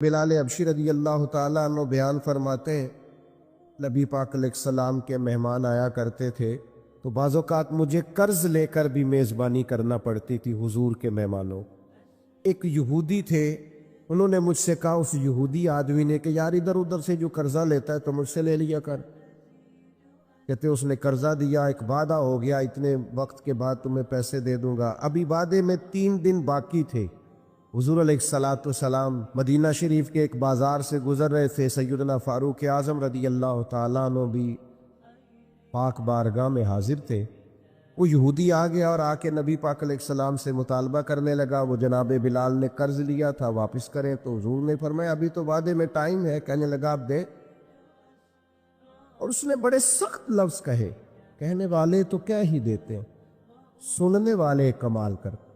بلال حبشی رضی اللہ تعالیٰ عنہ بیان فرماتے ہیں نبی پاک علیہ السلام کے مہمان آیا کرتے تھے تو بعض اوقات مجھے قرض لے کر بھی میزبانی کرنا پڑتی تھی حضور کے مہمانوں۔ ایک یہودی تھے، انہوں نے مجھ سے کہا اس یہودی آدمی نے کہ یار ادھر ادھر سے جو قرضہ لیتا ہے تو مجھ سے لے لیا کر۔ کہتے اس نے قرضہ دیا، ایک وعدہ ہو گیا اتنے وقت کے بعد تمہیں پیسے دے دوں گا، ابھی وعدے میں 3 دن باقی تھے۔ حضور علیہ السلام مدینہ شریف کے ایک بازار سے گزر رہے تھے، سیدنا فاروق اعظم رضی اللہ تعالیٰ عنہ بھی پاک بارگاہ میں حاضر تھے۔ وہ یہودی آ گیا اور آ کے نبی پاک علیہ السلام سے مطالبہ کرنے لگا، وہ جناب بلال نے قرض لیا تھا واپس کریں، تو حضور نے فرمایا ابھی تو وعدے میں ٹائم ہے۔ کہنے لگا آپ دیں، اور اس نے بڑے سخت لفظ کہے، کہنے والے تو کیا ہی دیتے ہیں، سننے والے کمال کرتے۔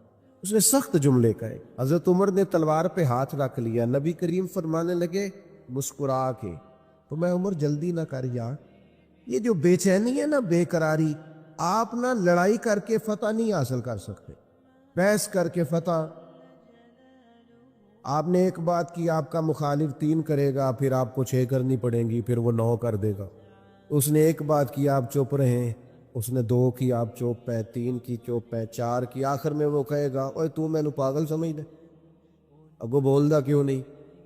اس نے سخت جملے کہے۔ حضرت عمر نے تلوار پہ ہاتھ رکھ لیا، نبی کریم فرمانے لگے مسکرا کے، تو میں عمر جلدی نہ کر یار، یہ جو بے چینی ہے نا، بے قراری، آپ نہ لڑائی کر کے فتح نہیں حاصل کر سکتے، بحث کر کے فتح۔ آپ نے ایک بات کی، آپ کا مخالف 3 کرے گا، پھر آپ کو 6 کرنی پڑیں گی، پھر وہ 9 کر دے گا۔ اس نے ایک بات کی، آپ چپ رہیں، اس نے 2 کی، آپ چپ ہے، 3 کی چپ ہے، 4 کی، آخر میں وہ کہے گا اوے تو میں نو پاگل سمجھ دے، اب وہ بول دا کیوں نہیں؟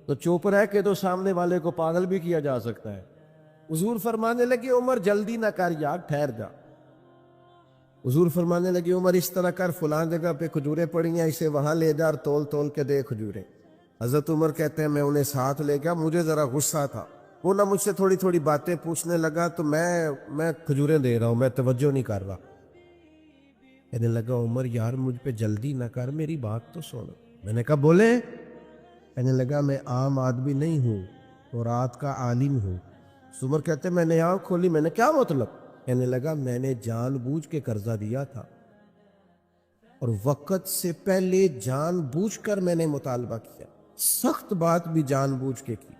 تو چپ رہ کے تو سامنے والے کو پاگل بھی کیا جا سکتا ہے۔ حضور فرمانے لگے عمر جلدی نہ کر یار، ٹھہر جا۔ حضور فرمانے لگے عمر اس طرح کر، فلاں جگہ پہ کھجوریں پڑی ہیں، اسے وہاں لے جا، تول تول کے دے کھجوریں۔ حضرت عمر کہتے ہیں میں انہیں ساتھ لے گیا، مجھے ذرا غصہ تھا، وہ نہ مجھ سے تھوڑی تھوڑی باتیں پوچھنے لگا، تو میں کھجوریں دے رہا ہوں، میں توجہ نہیں کر رہا۔ کہنے لگا عمر یار مجھ پہ جلدی نہ کر، میری بات تو سن۔ میں نے کہا بولے؟ کہنے لگا میں عام آدمی نہیں ہوں، تورات کا عالم ہوں۔ عمر کہتے میں نے آنکھ کھولی، میں نے کیا مطلب؟ کہنے لگا میں نے جان بوجھ کے قرضہ دیا تھا، اور وقت سے پہلے جان بوجھ کر میں نے مطالبہ کیا، سخت بات بھی جان بوجھ کے کی۔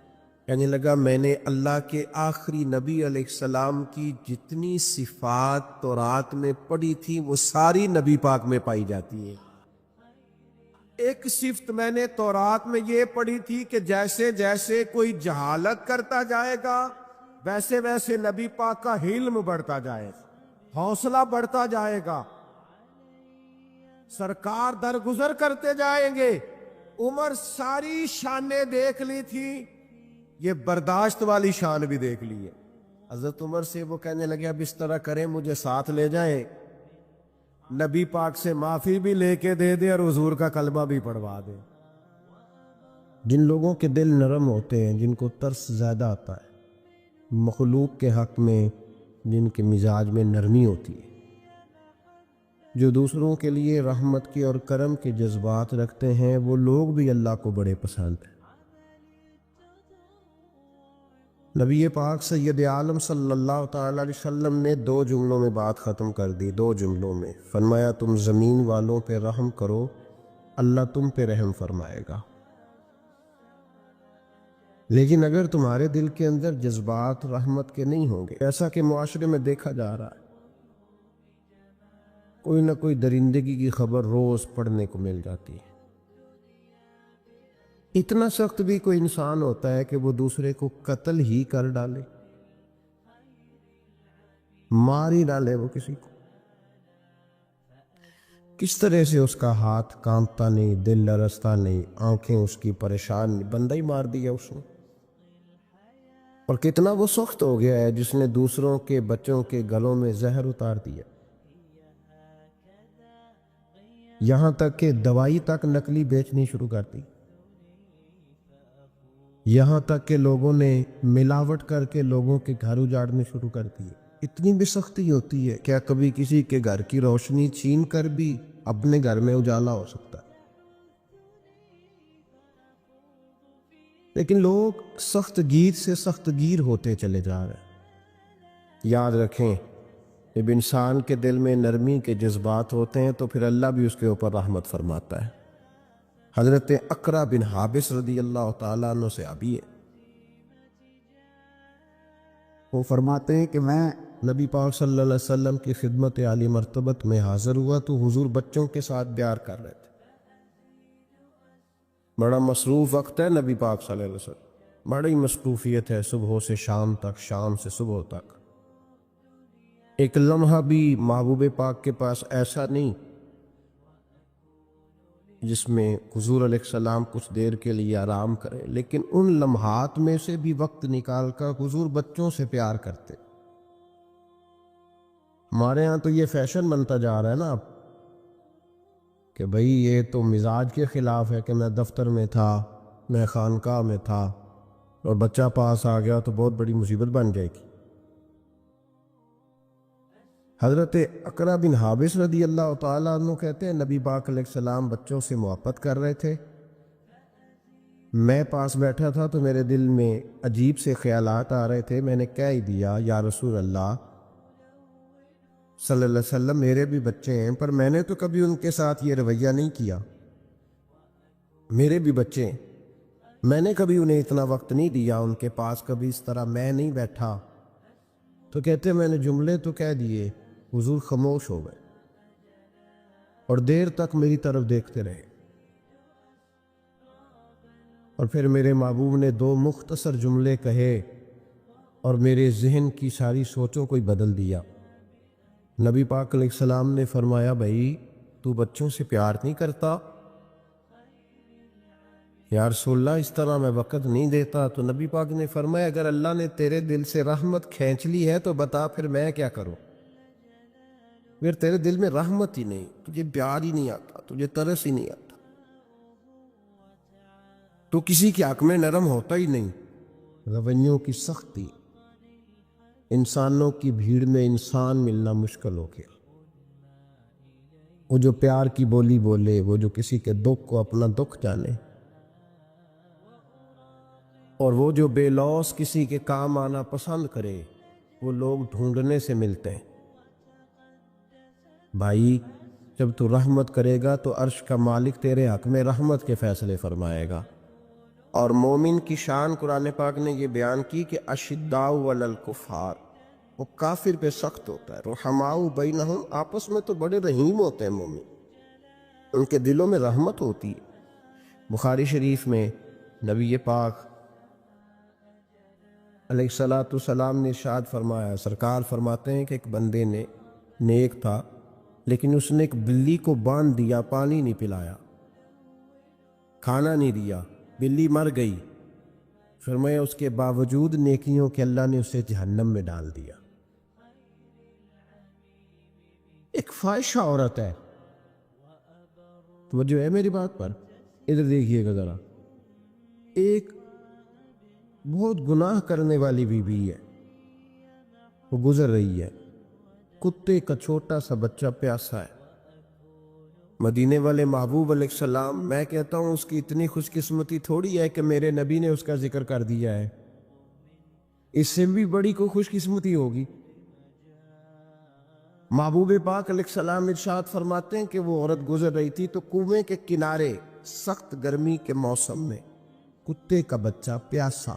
کہنے لگا میں نے اللہ کے آخری نبی علیہ السلام کی جتنی صفات تورات میں پڑھی تھی وہ ساری نبی پاک میں پائی جاتی ہیں۔ ایک صفت میں نے تورات میں یہ پڑھی تھی کہ جیسے جیسے کوئی جہالت کرتا جائے گا ویسے ویسے نبی پاک کا علم بڑھتا جائے گا، حوصلہ بڑھتا جائے گا، سرکار درگزر کرتے جائیں گے۔ عمر ساری شانیں دیکھ لی تھی، یہ برداشت والی شان بھی دیکھ لی ہے۔ حضرت عمر سے وہ کہنے لگے اب اس طرح کریں، مجھے ساتھ لے جائیں، نبی پاک سے معافی بھی لے کے دے دے اور حضور کا کلمہ بھی پڑھوا دے۔ جن لوگوں کے دل نرم ہوتے ہیں، جن کو ترس زیادہ آتا ہے، مخلوق کے حق میں جن کے مزاج میں نرمی ہوتی ہے، جو دوسروں کے لیے رحمت کے اور کرم کے جذبات رکھتے ہیں، وہ لوگ بھی اللہ کو بڑے پسند ہیں۔ نبی پاک سید عالم صلی اللہ تعالی علیہ وسلم نے 2 جملوں میں بات ختم کر دی، 2 جملوں میں فرمایا تم زمین والوں پہ رحم کرو، اللہ تم پہ رحم فرمائے گا۔ لیکن اگر تمہارے دل کے اندر جذبات رحمت کے نہیں ہوں گے، ایسا کہ معاشرے میں دیکھا جا رہا ہے، کوئی نہ کوئی درندگی کی خبر روز پڑھنے کو مل جاتی ہے، اتنا سخت بھی کوئی انسان ہوتا ہے کہ وہ دوسرے کو قتل ہی کر ڈالے، مار ہی ڈالے وہ کسی کو، کس طرح سے اس کا ہاتھ کانپتا نہیں، دل لرزتا نہیں، آنکھیں اس کی پریشان نہیں، بندہ ہی مار دیا اس نے۔ اور کتنا وہ سخت ہو گیا ہے جس نے دوسروں کے بچوں کے گلوں میں زہر اتار دیا، یہاں تک کہ دوائی تک نقلی بیچنی شروع کر دی، یہاں تک کہ لوگوں نے ملاوٹ کر کے لوگوں کے گھر اجاڑنے شروع کر دیے۔ اتنی بے سختی ہوتی ہے، کیا کبھی کسی کے گھر کی روشنی چھین کر بھی اپنے گھر میں اجالا ہو سکتا ہے؟ لیکن لوگ سخت گیر سے سخت گیر ہوتے چلے جا رہے ہیں۔ یاد رکھیں جب انسان کے دل میں نرمی کے جذبات ہوتے ہیں تو پھر اللہ بھی اس کے اوپر رحمت فرماتا ہے۔ حضرت اقرا بن حابس رضی اللہ تعالیٰ عنہ سے ابھی ہے، وہ فرماتے ہیں کہ میں نبی پاک صلی اللہ علیہ وسلم کی خدمت عالی مرتبت میں حاضر ہوا تو حضور بچوں کے ساتھ بیار کر رہے تھے، بڑا مصروف وقت ہے نبی پاک صلی اللہ علیہ وسلم، بڑی مصروفیت ہے صبح سے شام تک، شام سے صبح تک۔ ایک لمحہ بھی محبوب پاک کے پاس ایسا نہیں جس میں حضور علیہ السلام کچھ دیر کے لیے آرام کریں، لیکن ان لمحات میں سے بھی وقت نکال کر حضور بچوں سے پیار کرتے۔ ہمارے ہاں تو یہ فیشن بنتا جا رہا ہے نا اب کہ بھئی یہ تو مزاج کے خلاف ہے کہ میں دفتر میں تھا، میں خانقاہ میں تھا اور بچہ پاس آ گیا تو بہت بڑی مصیبت بن جائے گی۔ حضرت اقرا بن حابس رضی اللہ تعالیٰ عنہ کہتے ہیں نبی پاک علیہ السلام بچوں سے محبت کر رہے تھے، میں پاس بیٹھا تھا تو میرے دل میں عجیب سے خیالات آ رہے تھے۔ میں نے کہہ ہی دیا یا رسول اللہ صلی اللہ علیہ وسلم میرے بھی بچے ہیں، پر میں نے تو کبھی ان کے ساتھ یہ رویہ نہیں کیا، میرے بھی بچے ہیں، میں نے کبھی انہیں اتنا وقت نہیں دیا، ان کے پاس کبھی اس طرح میں نہیں بیٹھا۔ تو کہتے میں نے جملے تو کہہ دیے، حضور خاموش ہو گئے اور دیر تک میری طرف دیکھتے رہے، اور پھر میرے محبوب نے دو مختصر جملے کہے اور میرے ذہن کی ساری سوچوں کو ہی بدل دیا۔ نبی پاک علیہ السلام نے فرمایا بھائی تو بچوں سے پیار نہیں کرتا؟ یا رسول اللہ اس طرح میں وقت نہیں دیتا۔ تو نبی پاک نے فرمایا اگر اللہ نے تیرے دل سے رحمت کھینچ لی ہے تو بتا پھر میں کیا کروں؟ پھر تیرے دل میں رحمت ہی نہیں، تجھے پیار ہی نہیں آتا، تجھے ترس ہی نہیں آتا، تو کسی کے حق میں نرم ہوتا ہی نہیں۔ رویوں کی سختی، انسانوں کی بھیڑ میں انسان ملنا مشکل ہو گیا۔ وہ جو پیار کی بولی بولے، وہ جو کسی کے دکھ کو اپنا دکھ جانے، اور وہ جو بے لوث کسی کے کام آنا پسند کرے، وہ لوگ ڈھونڈنے سے ملتے ہیں۔ بھائی جب تو رحمت کرے گا تو عرش کا مالک تیرے حق میں رحمت کے فیصلے فرمائے گا۔ اور مومن کی شان قرآن پاک نے یہ بیان کی کہ اشداء علی الکفار، وہ کافر پہ سخت ہوتا ہے، رحماء بینہم، آپس میں تو بڑے رحیم ہوتے ہیں مومن، ان کے دلوں میں رحمت ہوتی ہے۔ بخاری شریف میں نبی پاک علیہ السلام نے ارشاد فرمایا، سرکار فرماتے ہیں کہ ایک بندے نے نیک تھا لیکن اس نے ایک بلی کو باندھ دیا، پانی نہیں پلایا، کھانا نہیں دیا، بلی مر گئی، فرمایا اس کے باوجود نیکیوں کے اللہ نے اسے جہنم میں ڈال دیا۔ ایک فاحشہ عورت ہے، توجہ ہے میری بات پر، ادھر دیکھیے گا ذرا، ایک بہت گناہ کرنے والی بیوی ہے، وہ گزر رہی ہے، کتے کا چھوٹا سا بچہ پیاسا ہے، مدینے والے محبوب علیہ السلام، میں کہتا ہوں اس کی اتنی خوش قسمتی تھوڑی ہے کہ میرے نبی نے اس کا ذکر کر دیا ہے، اس سے بھی بڑی کوئی خوش قسمتی ہوگی۔ محبوب پاک علیہ السلام ارشاد فرماتے ہیں کہ وہ عورت گزر رہی تھی تو کنویں کے کنارے سخت گرمی کے موسم میں کتے کا بچہ پیاسا۔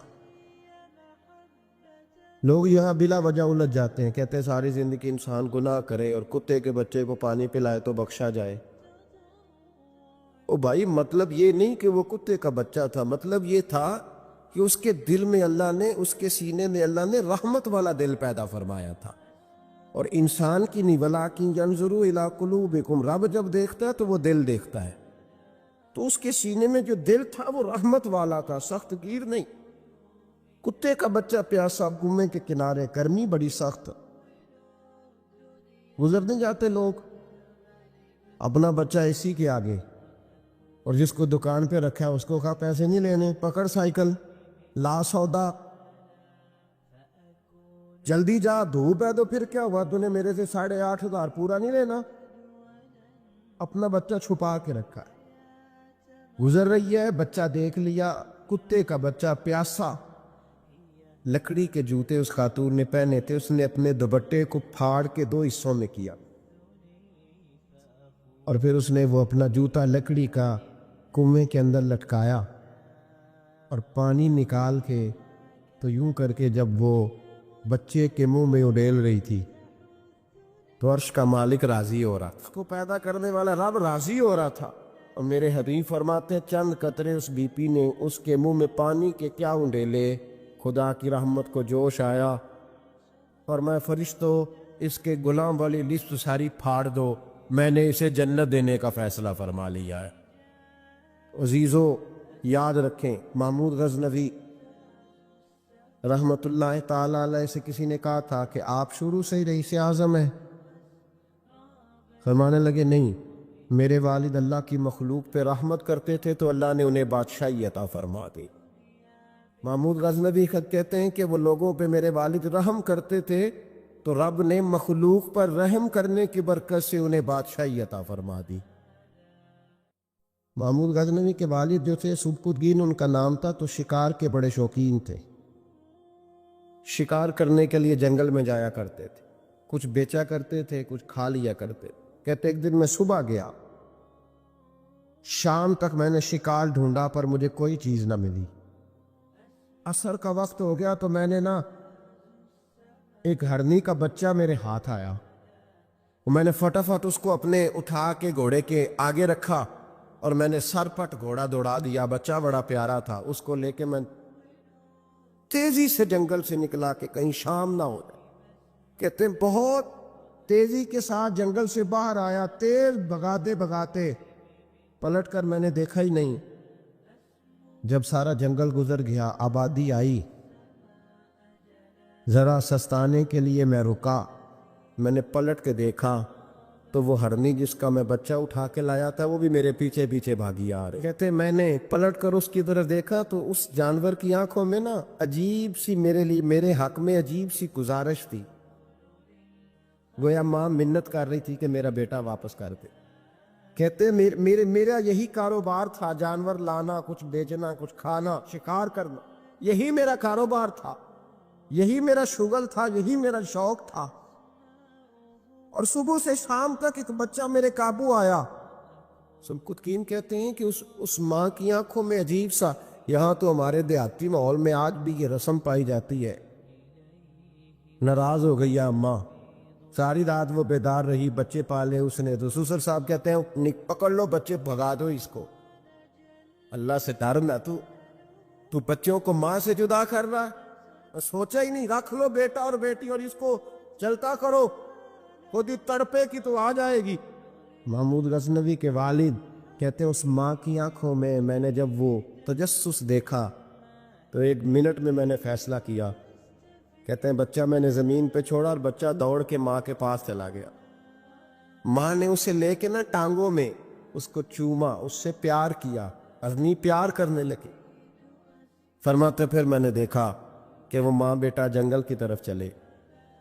لوگ یہاں بلا وجہ الجھ جاتے ہیں، کہتے ہیں ساری زندگی انسان گناہ کرے اور کتے کے بچے کو پانی پلائے تو بخشا جائے۔ او بھائی مطلب یہ نہیں کہ وہ کتے کا بچہ تھا، مطلب یہ تھا کہ اس کے دل میں اللہ نے، اس کے سینے میں اللہ نے رحمت والا دل پیدا فرمایا تھا۔ اور انسان کی نہیں، وَلَٰكِن يَنظُرُ إِلَىٰ قُلُوبِكُمْ، رب جب دیکھتا ہے تو وہ دل دیکھتا ہے، تو اس کے سینے میں جو دل تھا وہ رحمت والا تھا، سخت گیر نہیں۔ کتے کا بچہ پیاسا، کنویں کے کنارے، گرمی بڑی سخت، گزرنے جاتے لوگ، اپنا بچہ اسی کے آگے، اور جس کو دکان پہ رکھا ہے اس کو کہا پیسے نہیں لینے، پکڑ سائیکل، لا سودا، جلدی جا، دھوپ ہے تو پھر کیا ہوا، تو نے میرے سے 8,500 پورا نہیں لینا، اپنا بچہ چھپا کے رکھا ہے، گزر رہی ہے، بچہ دیکھ لیا، کتے کا بچہ پیاسا، لکڑی کے جوتے اس خاتون نے پہنے تھے، اس نے اپنے دوپٹے کو پھاڑ کے 2 حصوں میں کیا، اور پھر اس نے وہ اپنا جوتا لکڑی کا کنویں کے اندر لٹکایا، اور پانی نکال کے تو یوں کر کے جب وہ بچے کے منہ میں اڈیل رہی تھی تو عرش کا مالک راضی ہو رہا تھا، اس کو پیدا کرنے والا رب راضی ہو رہا تھا۔ اور میرے حبیب فرماتے ہیں چند قطرے اس بی پی نے اس کے منہ میں پانی کے کیا انڈیلے، خدا کی رحمت کو جوش آیا، فرمایا فرشتوں اس کے غلام والی لسٹ ساری پھاڑ دو، میں نے اسے جنت دینے کا فیصلہ فرما لیا ہے۔ عزیزو یاد رکھیں، محمود غزنوی رحمت اللہ تعالی علیہ سے کسی نے کہا تھا کہ آپ شروع سے ہی رئیس اعظم ہیں؟ فرمانے لگے نہیں، میرے والد اللہ کی مخلوق پہ رحمت کرتے تھے تو اللہ نے انہیں بادشاہی عطا فرما دی۔ محمود غزنوی خود کہتے ہیں کہ وہ لوگوں پہ میرے والد رحم کرتے تھے تو رب نے مخلوق پر رحم کرنے کی برکت سے انہیں بادشاہی عطا فرما دی۔ محمود غزنوی کے والد جو تھے سبکت الدین ان کا نام تھا، تو شکار کے بڑے شوقین تھے، شکار کرنے کے لیے جنگل میں جایا کرتے تھے، کچھ بیچا کرتے تھے، کچھ کھا لیا کرتے تھے۔ کہتے ایک دن میں صبح گیا، شام تک میں نے شکار ڈھونڈا پر مجھے کوئی چیز نہ ملی، عصر کا وقت ہو گیا تو میں نے ایک ہرنی کا بچہ میرے ہاتھ آیا، میں نے فٹافٹ اس کو اپنے اٹھا کے گھوڑے کے آگے رکھا اور میں نے سر پٹ گھوڑا دوڑا دیا، بچہ بڑا پیارا تھا، اس کو لے کے میں تیزی سے جنگل سے نکلا کہ کہیں شام نہ ہو جائے۔ کہتے ہیں بہت تیزی کے ساتھ جنگل سے باہر آیا، تیز بھگاتے بھگاتے پلٹ کر میں نے دیکھا ہی نہیں۔ جب سارا جنگل گزر گیا، آبادی آئی، ذرا سستانے کے لیے میں رکا، میں نے پلٹ کے دیکھا تو وہ ہرنی جس کا میں بچہ اٹھا کے لایا تھا وہ بھی میرے پیچھے پیچھے بھاگی آ رہے۔ کہتے میں نے پلٹ کر اس کی طرف دیکھا تو اس جانور کی آنکھوں میں عجیب سی میرے حق میں عجیب سی گزارش تھی، گویا ماں منت کر رہی تھی کہ میرا بیٹا واپس کر دے۔ کہتے میرا یہی کاروبار تھا، جانور لانا، کچھ بیچنا، کچھ کھانا، شکار کرنا، یہی میرا کاروبار تھا، یہی میرا شغل تھا، یہی میرا شوق تھا، اور صبح سے شام تک ایک بچہ میرے قابو آیا۔ سبکتگین کہتے ہیں کہ اس ماں کی آنکھوں میں عجیب سا، یہاں تو ہمارے دیہاتی ماحول میں آج بھی یہ رسم پائی جاتی ہے، ناراض ہو گئی اماں، ساری رات وہ بیدار رہی، بچے پالے اس نے، تو سسر صاحب کہتے ہیں پکڑ لو بچے، بھگا دو اس کو، اللہ سے ڈر نہ، تو بچوں کو ماں سے جدا کر رہا ہے، سوچا ہی نہیں، رکھ لو بیٹا اور بیٹی اور اس کو چلتا کرو، خود ہی تڑپے کی تو آ جائے گی۔ محمود غزنوی کے والد کہتے ہیں اس ماں کی آنکھوں میں نے جب وہ تجسس دیکھا تو ایک منٹ میں نے فیصلہ کیا۔ کہتے ہیں بچہ میں نے زمین پہ چھوڑا اور بچہ دوڑ کے ماں کے پاس چلا گیا، ماں نے اسے لے کے ٹانگوں میں اس کو چوما، اس سے پیار کیا، ہرنی پیار کرنے لگی۔ فرماتے پھر میں نے دیکھا کہ وہ ماں بیٹا جنگل کی طرف چلے،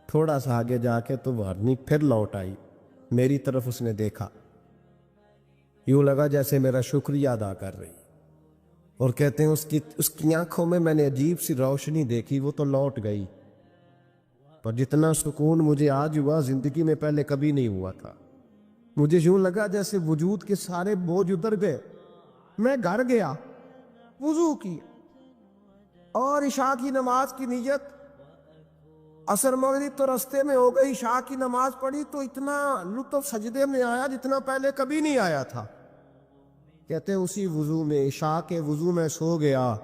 تھوڑا سا آگے جا کے تو وہ ہرنی پھر لوٹ آئی، میری طرف اس نے دیکھا، یوں لگا جیسے میرا شکریہ ادا کر رہی، اور کہتے ہیں اس کی آنکھوں میں نے عجیب سی روشنی دیکھی، وہ تو لوٹ گئی، پر جتنا سکون مجھے آج ہوا زندگی میں پہلے کبھی نہیں ہوا تھا۔ مجھے یوں لگا جیسے وجود کے سارے بوجھ اتر گئے، میں گھر گیا، وضو کی اور عشاء کی نماز کی نیت، عصر مغرب تو رستے میں ہو گئی، عشاء کی نماز پڑھی تو اتنا لطف سجدے میں آیا جتنا پہلے کبھی نہیں آیا تھا۔ کہتے اسی وضو میں، عشاء کے وضو میں سو گیا،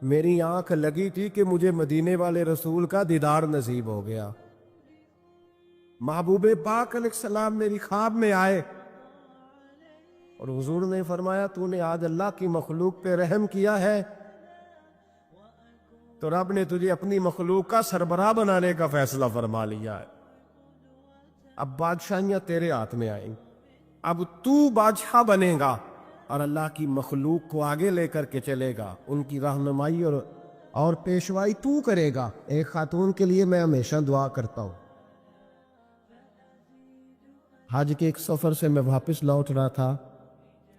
میری آنکھ لگی تھی کہ مجھے مدینے والے رسول کا دیدار نصیب ہو گیا، محبوب پاک علیہ السلام میری خواب میں آئے اور حضور نے فرمایا تو نے آج اللہ کی مخلوق پہ رحم کیا ہے تو رب نے تجھے اپنی مخلوق کا سربراہ بنانے کا فیصلہ فرما لیا ہے، اب بادشاہیاں تیرے ہاتھ میں آئیں، اب تو بادشاہ بنے گا اور اللہ کی مخلوق کو آگے لے کر کے چلے گا، ان کی رہنمائی اور پیشوائی تو کرے گا۔ ایک خاتون کے لیے میں ہمیشہ دعا کرتا ہوں، حج کے ایک سفر سے میں واپس لوٹ رہا تھا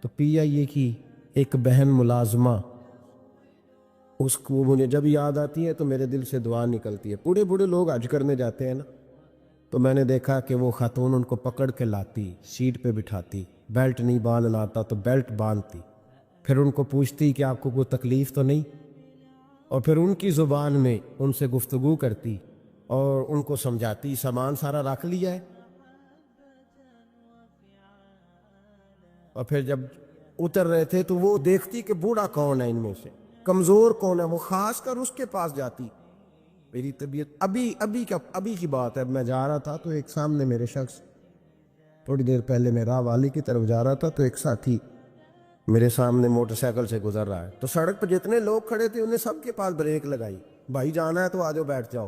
تو PIA کی ایک بہن ملازمہ، اس کو مجھے جب یاد آتی ہے تو میرے دل سے دعا نکلتی ہے۔ بوڑھے بوڑھے لوگ حج کرنے جاتے ہیں تو میں نے دیکھا کہ وہ خاتون ان کو پکڑ کے لاتی، سیٹ پہ بٹھاتی، بیلٹ نہیں باندھ لاتا تو بیلٹ باندھتی، پھر ان کو پوچھتی کہ آپ کو کوئی تکلیف تو نہیں، اور پھر ان کی زبان میں ان سے گفتگو کرتی اور ان کو سمجھاتی سامان سارا رکھ لیا ہے، اور پھر جب اتر رہے تھے تو وہ دیکھتی کہ بوڑھا کون ہے ان میں سے، کمزور کون ہے، وہ خاص کر اس کے پاس جاتی. میری طبیعت ابھی کی بات ہے، میں جا رہا تھا تو ایک سامنے میرے شخص، تھوڑی دیر پہلے میں راہ والی کی طرف جا رہا تھا تو ایک ساتھی میرے سامنے موٹر سائیکل سے گزر رہا ہے، تو سڑک پہ جتنے لوگ کھڑے تھے انہیں سب کے پاس بریک لگائی، بھائی جانا ہے تو آ جاؤ بیٹھ جاؤ.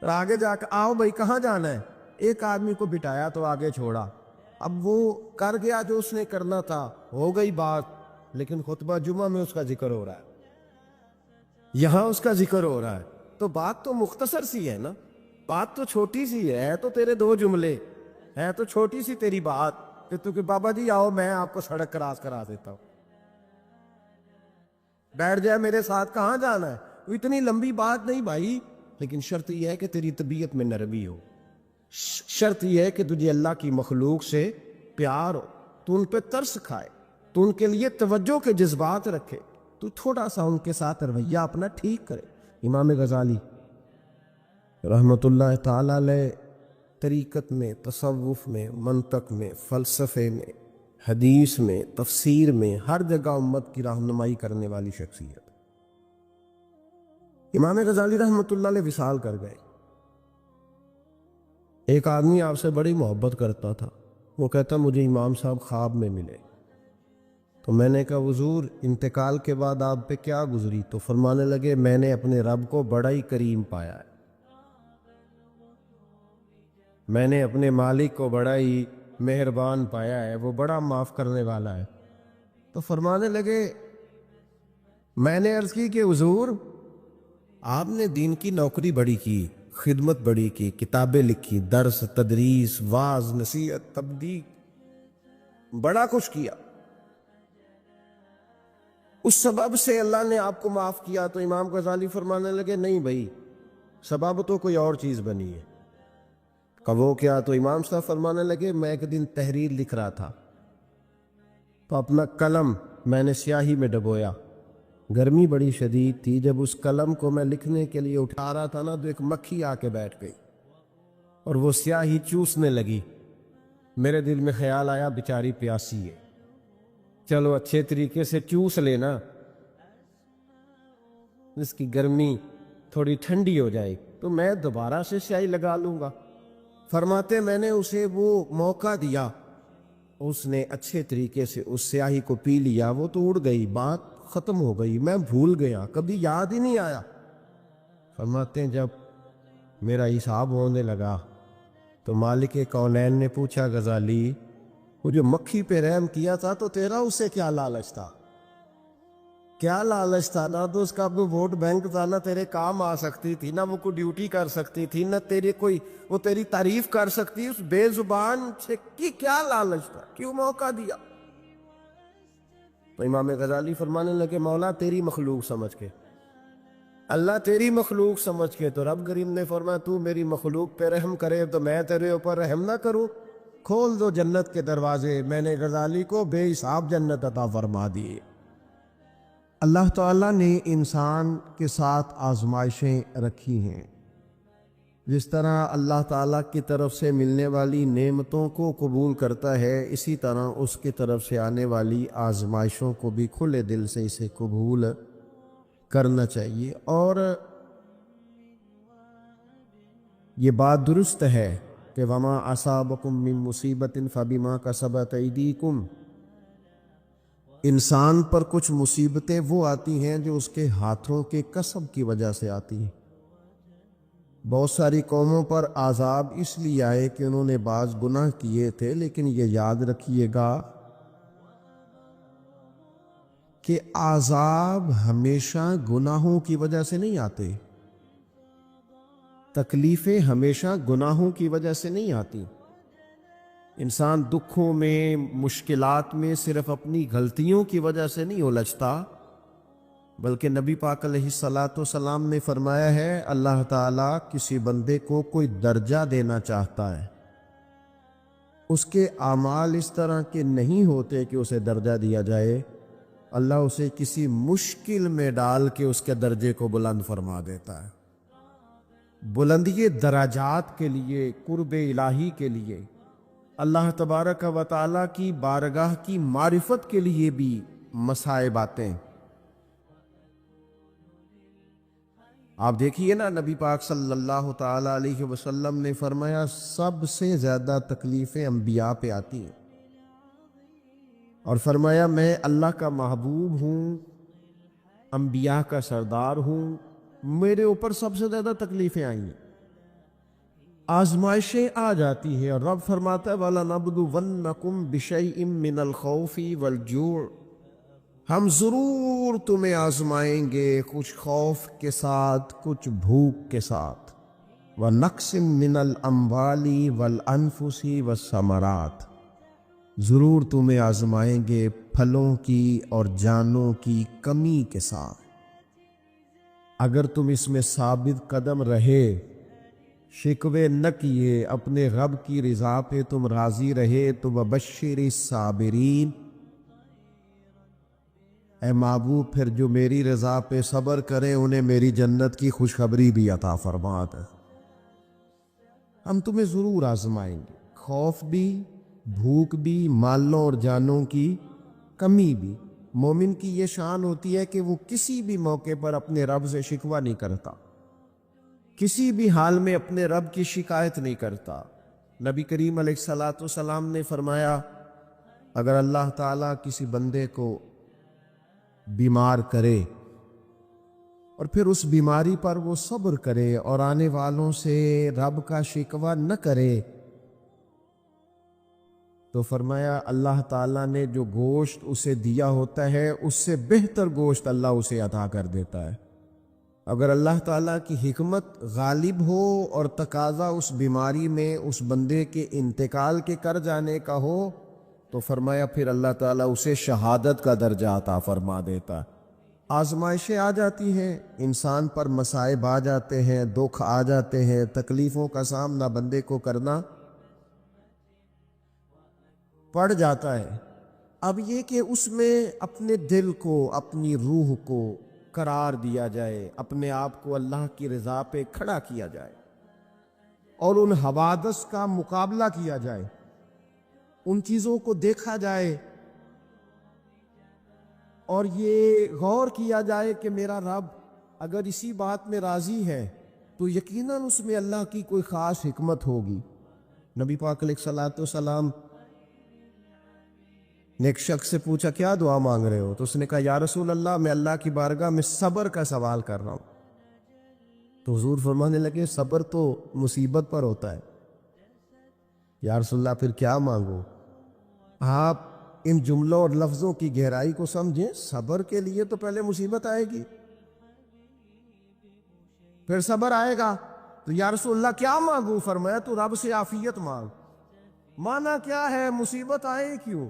اور آگے جا کے آؤ بھائی کہاں جانا ہے، ایک آدمی کو بٹھایا تو آگے چھوڑا. اب وہ کر گیا جو اس نے کرنا تھا، ہو گئی بات، لیکن خطبہ جمعہ میں اس کا ذکر ہو رہا ہے، یہاں اس کا ذکر ہو رہا ہے. تو بات تو مختصر سی ہے نا، بات تو چھوٹی سی ہے تو تیرے 2 جملے ہے، تو چھوٹی سی تیری بات کہ بابا جی آؤ میں آپ کو سڑک کراس کرا دیتا ہوں، بیٹھ جائے میرے ساتھ، کہاں جانا ہے. اتنی لمبی بات نہیں بھائی، لیکن شرط یہ ہے کہ تیری طبیعت میں نرمی ہو، شرط یہ ہے کہ تجھے اللہ کی مخلوق سے پیار ہو، تو ان پہ ترس کھائے، تو ان کے لیے توجہ کے جذبات رکھے، تو تھوڑا سا ان کے ساتھ رویہ اپنا ٹھیک کرے. امام غزالی رحمۃ اللہ تعالی علیہ طریقت میں، تصوف میں، منطق میں، فلسفے میں، حدیث میں، تفسیر میں، ہر جگہ امت کی رہنمائی کرنے والی شخصیت. امام غزالی رحمۃ اللہ علیہ وصال کر گئے. ایک آدمی آپ سے بڑی محبت کرتا تھا، وہ کہتا مجھے امام صاحب خواب میں ملے. تو میں نے کہا حضور انتقال کے بعد آپ پہ کیا گزری؟ تو فرمانے لگے میں نے اپنے رب کو بڑا ہی کریم پایا ہے، میں نے اپنے مالک کو بڑا ہی مہربان پایا ہے، وہ بڑا معاف کرنے والا ہے. تو فرمانے لگے، میں نے عرض کی کہ حضور آپ نے دین کی نوکری بڑی کی، خدمت بڑی کی، کتابیں لکھی، درس، تدریس، واعظ، نصیحت، تبلیغ، بڑا کچھ کیا، اس سبب سے اللہ نے آپ کو معاف کیا. تو امام غزالی فرمانے لگے نہیں بھائی، سبب تو کوئی اور چیز بنی ہے. کہ وہ کیا؟ تو امام صاحب فرمانے لگے میں ایک دن تحریر لکھ رہا تھا تو اپنا قلم میں نے سیاہی میں ڈبویا، گرمی بڑی شدید تھی، جب اس قلم کو میں لکھنے کے لیے اٹھا رہا تھا نا تو ایک مکھی آ کے بیٹھ گئی اور وہ سیاہی چوسنے لگی. میرے دل میں خیال آیا بیچاری پیاسی ہے، چلو اچھے طریقے سے چوس لینا، اس کی گرمی تھوڑی ٹھنڈی ہو جائے تو میں دوبارہ سے سیاہی لگا لوں گا. فرماتے میں نے اسے وہ موقع دیا، اس نے اچھے طریقے سے اس سیاہی کو پی لیا، وہ تو اڑ گئی، بات ختم ہو گئی، میں بھول گیا، کبھی یاد ہی نہیں آیا. فرماتے ہیں جب میرا حساب ہونے لگا تو مالک کونین نے پوچھا غزالی وہ جو مکھی پہ رحم کیا تھا تو تیرا اس سے کیا لالچ تھا؟ کیا لالچ تھا؟ نہ تو اس کا کوئی ووٹ بینک تھا، نہ تیرے کام آ سکتی تھی، نہ وہ کوئی ڈیوٹی کر سکتی تھی، نہ تیرے کوئی وہ تیری تعریف کر سکتی. اس بے زبان سے کی کیا لالچ تھا؟ کیوں موقع دیا؟ تو امام غزالی فرمانے لگے مولا تیری مخلوق سمجھ کے، اللہ تیری مخلوق سمجھ کے. تو رب کریم نے فرمایا تو میری مخلوق پہ رحم کرے تو میں تیرے اوپر رحم نہ کروں؟ کھول دو جنت کے دروازے، میں نے غزالی کو بے حساب جنت عطا فرما دی. اللہ تعالیٰ نے انسان کے ساتھ آزمائشیں رکھی ہیں، جس طرح اللہ تعالیٰ کی طرف سے ملنے والی نعمتوں کو قبول کرتا ہے، اسی طرح اس کی طرف سے آنے والی آزمائشوں کو بھی کھلے دل سے اسے قبول کرنا چاہیے. اور یہ بات درست ہے کہ وما اصابکم من مصیبت فبما کسبت ایدیکم، انسان پر کچھ مصیبتیں وہ آتی ہیں جو اس کے ہاتھوں کے کسب کی وجہ سے آتی ہیں. بہت ساری قوموں پر عذاب اس لیے آئے کہ انہوں نے بعض گناہ کیے تھے، لیکن یہ یاد رکھیے گا کہ عذاب ہمیشہ گناہوں کی وجہ سے نہیں آتے، تکلیفیں ہمیشہ گناہوں کی وجہ سے نہیں آتی. انسان دکھوں میں، مشکلات میں صرف اپنی غلطیوں کی وجہ سے نہیں الجھتا، بلکہ نبی پاک علیہ الصلاۃ والسلام نے فرمایا ہے اللہ تعالیٰ کسی بندے کو کوئی درجہ دینا چاہتا ہے، اس کے اعمال اس طرح کے نہیں ہوتے کہ اسے درجہ دیا جائے، اللہ اسے کسی مشکل میں ڈال کے اس کے درجے کو بلند فرما دیتا ہے. بلندی درجات کے لیے، قرب الہی کے لیے اللہ تبارک و تعالیٰ کی بارگاہ کی معرفت کے لیے بھی مصائب آتے ہیں۔ آپ دیکھیے نا، نبی پاک صلی اللہ تعالی علیہ وسلم نے فرمایا سب سے زیادہ تکلیفیں انبیاء پہ آتی ہیں، اور فرمایا میں اللہ کا محبوب ہوں، انبیاء کا سردار ہوں، میرے اوپر سب سے زیادہ تکلیفیں آئی ہیں، آزمائشیں آ جاتی ہیں، اور رب فرماتا ہے وَلَنَبْلُوَنَّكُمْ بِشَيْءٍ مِّنَ الْخَوْفِ وَالْجُوعِ، ہم ضرور تمہیں آزمائیں گے کچھ خوف کے ساتھ، کچھ بھوک کے ساتھ، وَنَقْصٍ مِّنَ الْأَمْوَالِ وَالْأَنفُسِ وَالثَّمَرَاتِ، ضرور تمہیں آزمائیں گے پھلوں کی اور جانوں کی کمی کے ساتھ۔ اگر تم اس میں ثابت قدم رہے، شکوے نہ کیے، اپنے رب کی رضا پہ تم راضی رہے، تو وَبَشِّرِ الصَّابِرِينَ، اے محبوب پھر جو میری رضا پہ صبر کریں انہیں میری جنت کی خوشخبری بھی عطا فرما دے۔ ہم تمہیں ضرور آزمائیں گے، خوف بھی، بھوک بھی، مالوں اور جانوں کی کمی بھی۔ مومن کی یہ شان ہوتی ہے کہ وہ کسی بھی موقع پر اپنے رب سے شکوہ نہیں کرتا، کسی بھی حال میں اپنے رب کی شکایت نہیں کرتا۔ نبی کریم علیہ السلام نے فرمایا اگر اللہ تعالیٰ کسی بندے کو بیمار کرے اور پھر اس بیماری پر وہ صبر کرے اور آنے والوں سے رب کا شکوہ نہ کرے، تو فرمایا اللہ تعالیٰ نے جو گوشت اسے دیا ہوتا ہے اس سے بہتر گوشت اللہ اسے عطا کر دیتا ہے۔ اگر اللہ تعالیٰ کی حکمت غالب ہو اور تقاضا اس بیماری میں اس بندے کے انتقال کے کر جانے کا ہو، تو فرمایا پھر اللہ تعالیٰ اسے شہادت کا درجہ عطا فرما دیتا ہے۔ آزمائشیں آ جاتی ہیں، انسان پر مصائب آ جاتے ہیں، دکھ آ جاتے ہیں، تکلیفوں کا سامنا بندے کو کرنا پڑ جاتا ہے۔ اب یہ کہ اس میں اپنے دل کو، اپنی روح کو قرار دیا جائے، اپنے آپ کو اللہ کی رضا پہ کھڑا کیا جائے اور ان حوادث کا مقابلہ کیا جائے، ان چیزوں کو دیکھا جائے اور یہ غور کیا جائے کہ میرا رب اگر اسی بات میں راضی ہے تو یقیناً اس میں اللہ کی کوئی خاص حکمت ہوگی۔ نبی پاک علیہ السلام نے ایک شخص سے پوچھا کیا دعا مانگ رہے ہو؟ تو اس نے کہا یا رسول اللہ میں اللہ کی بارگاہ میں صبر کا سوال کر رہا ہوں۔ تو حضور فرمانے لگے صبر تو مصیبت پر ہوتا ہے۔ یا رسول اللہ پھر کیا مانگو؟ آپ ان جملوں اور لفظوں کی گہرائی کو سمجھیں، صبر کے لیے تو پہلے مصیبت آئے گی، پھر صبر آئے گا۔ تو یا رسول اللہ کیا مانگو؟ فرمایا تو رب سے عافیت مانگ۔ مانا کیا ہے؟ مصیبت آئے کیوں؟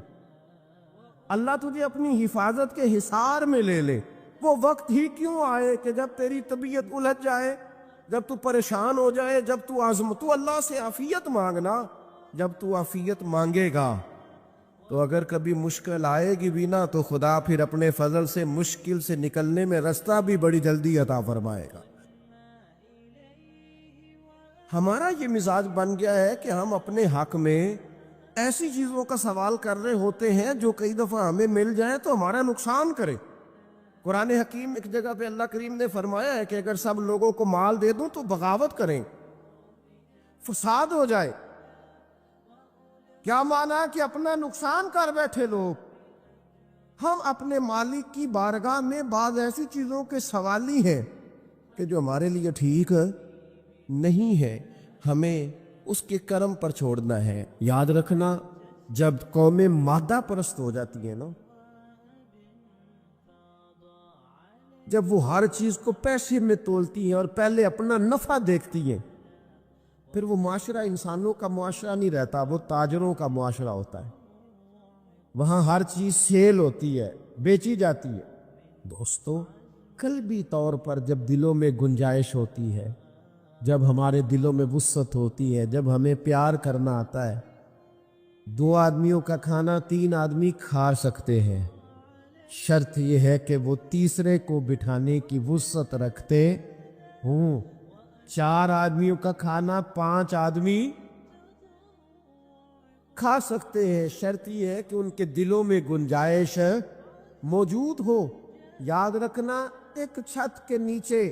اللہ تجھے اپنی حفاظت کے حصار میں لے لے، وہ وقت ہی کیوں آئے کہ جب تیری طبیعت الجھ جائے، جب تو پریشان ہو جائے، جب تو اللہ سے عافیت مانگنا۔ جب تو عافیت مانگے گا تو اگر کبھی مشکل آئے گی بھی نا، تو خدا پھر اپنے فضل سے مشکل سے نکلنے میں راستہ بھی بڑی جلدی عطا فرمائے گا۔ ہمارا یہ مزاج بن گیا ہے کہ ہم اپنے حق میں ایسی چیزوں کا سوال کر رہے ہوتے ہیں جو کئی دفعہ ہمیں مل جائیں تو ہمارا نقصان کرے۔ قرآن حکیم ایک جگہ پہ اللہ کریم نے فرمایا ہے کہ اگر سب لوگوں کو مال دے دوں تو بغاوت کریں، فساد ہو جائے۔ کیا مانا کہ اپنا نقصان کر بیٹھے لوگ۔ ہم اپنے مالک کی بارگاہ میں بعض ایسی چیزوں کے سوالی ہیں کہ جو ہمارے لیے ٹھیک نہیں ہے، ہمیں اس کے کرم پر چھوڑنا ہے۔ یاد رکھنا جب قومیں مادہ پرست ہو جاتی ہیں نا، جب وہ ہر چیز کو پیسے میں تولتی ہیں اور پہلے اپنا نفع دیکھتی ہیں، پھر وہ معاشرہ انسانوں کا معاشرہ نہیں رہتا، وہ تاجروں کا معاشرہ ہوتا ہے۔ وہاں ہر چیز سیل ہوتی ہے، بیچی جاتی ہے۔ دوستو، قلبی طور پر جب دلوں میں گنجائش ہوتی ہے، جب ہمارے دلوں میں وسعت ہوتی ہے، جب ہمیں پیار کرنا آتا ہے، 2 آدمیوں کا کھانا 3 آدمی کھا سکتے ہیں، شرط یہ ہے کہ وہ تیسرے کو بٹھانے کی وسعت رکھتے ہوں۔ 4 آدمیوں کا کھانا 5 آدمی کھا سکتے ہیں، شرط یہ ہے کہ ان کے دلوں میں گنجائش موجود ہو۔ یاد رکھنا، ایک چھت کے نیچے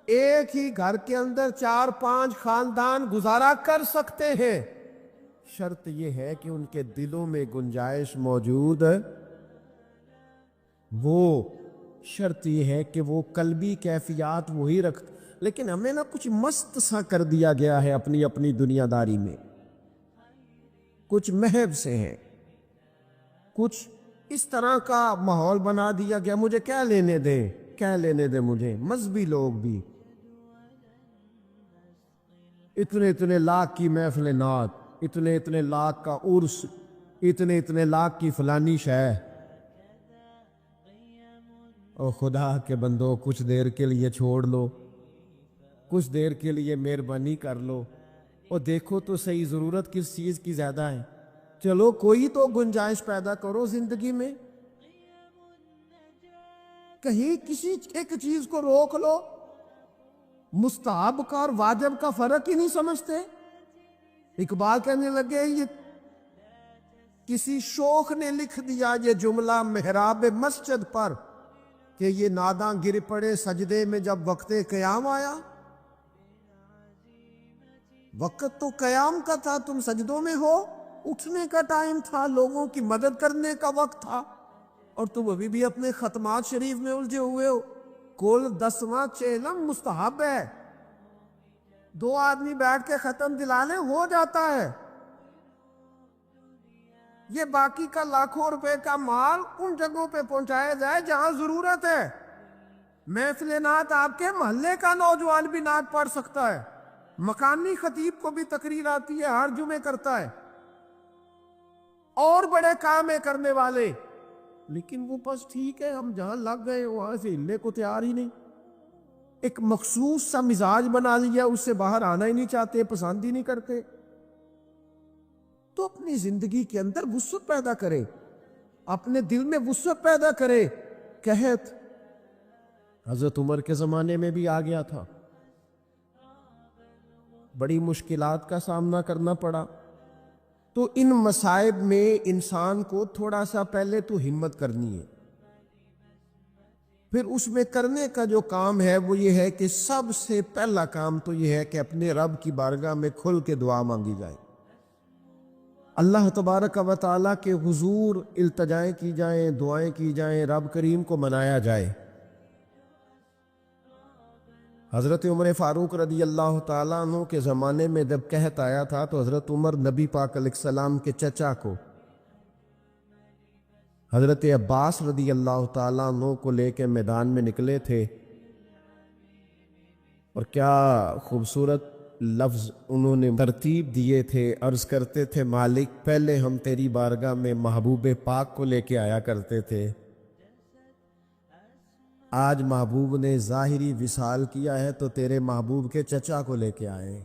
ایک ہی گھر کے اندر 4-5 خاندان گزارا کر سکتے ہیں، شرط یہ ہے کہ ان کے دلوں میں گنجائش موجود وہ شرط یہ ہے کہ وہ قلبی کیفیات وہی رکھتے۔ لیکن ہمیں نہ کچھ مست سا کر دیا گیا ہے اپنی اپنی دنیا داری میں، کچھ محب سے ہیں، کچھ اس طرح کا ماحول بنا دیا گیا، مجھے کیا لینے دیں، کیا لینے دیں مجھے، مذہبی لوگ بھی اتنے لاکھ کی محفل نعت، اتنے لاکھ کا عرس، اتنے لاکھ کی فلانی شے۔ اور خدا کے بندو، کچھ دیر کے لیے چھوڑ لو، کچھ دیر کے لیے مہربانی کر لو اور دیکھو تو صحیح ضرورت کس چیز کی زیادہ ہے۔ چلو کوئی تو گنجائش پیدا کرو زندگی میں، کہیں کسی ایک چیز کو روک لو۔ مستحب کا اور واجب کا فرق ہی نہیں سمجھتے۔ اقبال کہنے لگے، یہ کسی شوخ نے لکھ دیا یہ جملہ محراب مسجد پر کہ یہ ناداں گر پڑے سجدے میں جب وقت قیام آیا۔ وقت تو قیام کا تھا، تم سجدوں میں ہو، اٹھنے کا ٹائم تھا، لوگوں کی مدد کرنے کا وقت تھا، اور تم ابھی بھی اپنے ختمات شریف میں الجھے ہوئے ہو۔ کل 10واں چہلم مستحب ہے، 2 آدمی بیٹھ کے ختم دلا لیں ہو جاتا ہے۔ یہ باقی کا لاکھوں روپے کا مال ان جگہوں پہ پہنچایا جائے جہاں ضرورت ہے۔ محفل نعت آپ کے محلے کا نوجوان بھی نعت پڑھ سکتا ہے، مقامی خطیب کو بھی تقریر آتی ہے، ہر جمعے کرتا ہے، اور بڑے کام ہے کرنے والے، لیکن وہ بس ٹھیک ہے، ہم جہاں لگ گئے وہاں سے ہلنے کو تیار ہی نہیں، ایک مخصوص سا مزاج بنا لیا، اس سے باہر آنا ہی نہیں چاہتے، پسند ہی نہیں کرتے۔ تو اپنی زندگی کے اندر وسعت پیدا کرے، اپنے دل میں وسعت پیدا کرے۔ قحط حضرت عمر کے زمانے میں بھی آ گیا تھا، بڑی مشکلات کا سامنا کرنا پڑا۔ تو ان مصائب میں انسان کو تھوڑا سا پہلے تو ہمت کرنی ہے، پھر اس میں کرنے کا جو کام ہے وہ یہ ہے کہ سب سے پہلا کام تو یہ ہے کہ اپنے رب کی بارگاہ میں کھل کے دعا مانگی جائے، اللہ تبارک و تعالیٰ کے حضور التجائیں کی جائیں، دعائیں کی جائیں، رب کریم کو منایا جائے۔ حضرت عمر فاروق رضی اللہ تعالیٰ عنہ کے زمانے میں جب قحط آیا تھا تو حضرت عمر نبی پاک علیہ السلام کے چچا کو، حضرت عباس رضی اللہ تعالیٰ عنہ کو لے کے میدان میں نکلے تھے، اور کیا خوبصورت لفظ انہوں نے ترتیب دیے تھے، عرض کرتے تھے، مالک پہلے ہم تیری بارگاہ میں محبوب پاک کو لے کے آیا کرتے تھے، آج محبوب نے ظاہری وصال کیا ہے تو تیرے محبوب کے چچا کو لے کے آئے،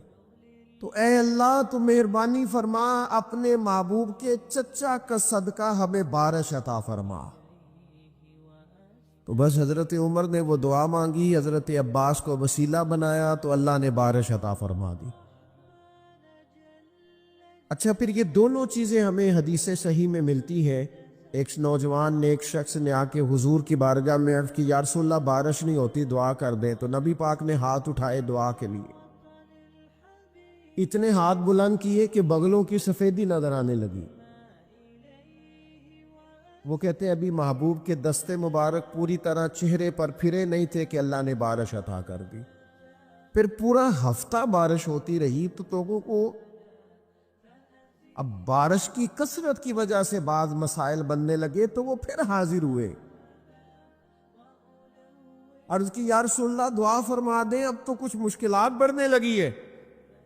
تو اے اللہ تو مہربانی فرما، اپنے محبوب کے چچا کا صدقہ ہمیں بارش عطا فرما۔ تو بس حضرت عمر نے وہ دعا مانگی، حضرت عباس کو وسیلہ بنایا، تو اللہ نے بارش عطا فرما دی۔ اچھا، پھر یہ دونوں چیزیں ہمیں حدیث صحیح میں ملتی ہے۔ ایک نوجوان نے، ایک شخص نے آ کے حضور کی بارگاہ میں عرض کی، یا رسول اللہ بارش نہیں ہوتی، دعا کر دیں، تو نبی پاک نے ہاتھ اٹھائے دعا کے لیے، اتنے ہاتھ بلند کیے کہ بغلوں کی سفیدی نظر آنے لگی۔ وہ کہتے ہیں ابھی محبوب کے دستے مبارک پوری طرح چہرے پر پھرے نہیں تھے کہ اللہ نے بارش عطا کر دی۔ پھر پورا ہفتہ بارش ہوتی رہی، تو لوگوں کو اب بارش کی کثرت کی وجہ سے بعض مسائل بننے لگے، تو وہ پھر حاضر ہوئے، عرض کی یا رسول اللہ دعا فرما دیں، اب تو کچھ مشکلات بڑھنے لگی ہے۔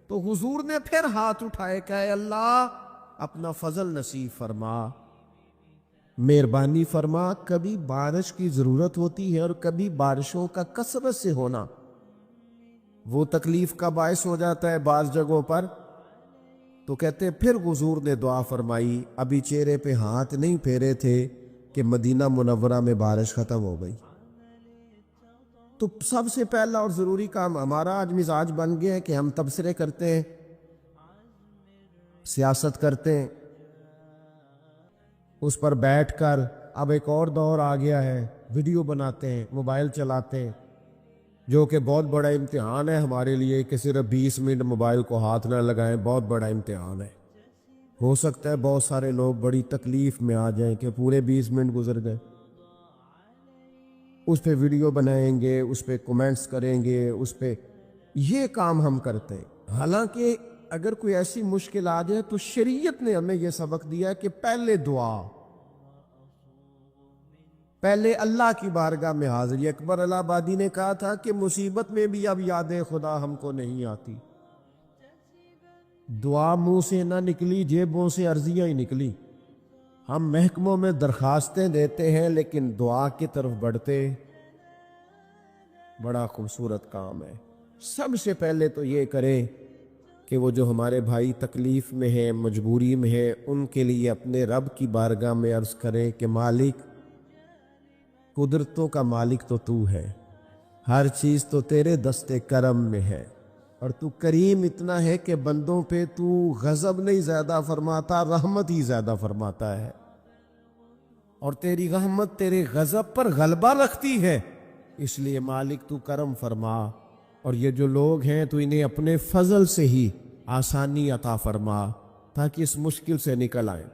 تو حضور نے پھر ہاتھ اٹھائے کہ اے اللہ اپنا فضل نصیب فرما، مہربانی فرما۔ کبھی بارش کی ضرورت ہوتی ہے اور کبھی بارشوں کا کثرت سے ہونا وہ تکلیف کا باعث ہو جاتا ہے بعض جگہوں پر۔ تو کہتے پھر حضور نے دعا فرمائی، ابھی چہرے پہ ہاتھ نہیں پھیرے تھے کہ مدینہ منورہ میں بارش ختم ہو گئی۔ تو سب سے پہلا اور ضروری کام ہمارا آج مزاج بن گیا ہے کہ ہم تبصرے کرتے ہیں، سیاست کرتے ہیں، اس پر بیٹھ کر اب ایک اور دور آ گیا ہے، ویڈیو بناتے ہیں، موبائل چلاتے ہیں، جو کہ بہت بڑا امتحان ہے ہمارے لیے کہ صرف 20 منٹ موبائل کو ہاتھ نہ لگائیں، بہت بڑا امتحان ہے۔ ہو سکتا ہے بہت سارے لوگ بڑی تکلیف میں آ جائیں کہ پورے 20 منٹ گزر گئے، اس پہ ویڈیو بنائیں گے، اس پہ کومنٹس کریں گے، اس پہ یہ کام ہم کرتے ہیں۔ حالانکہ اگر کوئی ایسی مشکل آ جائے تو شریعت نے ہمیں یہ سبق دیا ہے کہ پہلے دعا، پہلے اللہ کی بارگاہ میں حاضری۔ اکبر الہ آبادی نے کہا تھا کہ مصیبت میں بھی اب یاد خدا ہم کو نہیں آتی، دعا منہ سے نہ نکلی، جیبوں سے عرضیاں ہی نکلی۔ ہم محکموں میں درخواستیں دیتے ہیں لیکن دعا کی طرف بڑھتے، بڑا خوبصورت کام ہے۔ سب سے پہلے تو یہ کریں کہ وہ جو ہمارے بھائی تکلیف میں ہیں، مجبوری میں ہیں، ان کے لیے اپنے رب کی بارگاہ میں عرض کریں کہ مالک، قدرتوں کا مالک تو تو ہے، ہر چیز تو تیرے دست کرم میں ہے، اور تو کریم اتنا ہے کہ بندوں پہ تو غضب نہیں زیادہ فرماتا، رحمت ہی زیادہ فرماتا ہے، اور تیری رحمت تیرے غضب پر غلبہ رکھتی ہے، اس لیے مالک تو کرم فرما، اور یہ جو لوگ ہیں تو انہیں اپنے فضل سے ہی آسانی عطا فرما تاکہ اس مشکل سے نکل آئیں۔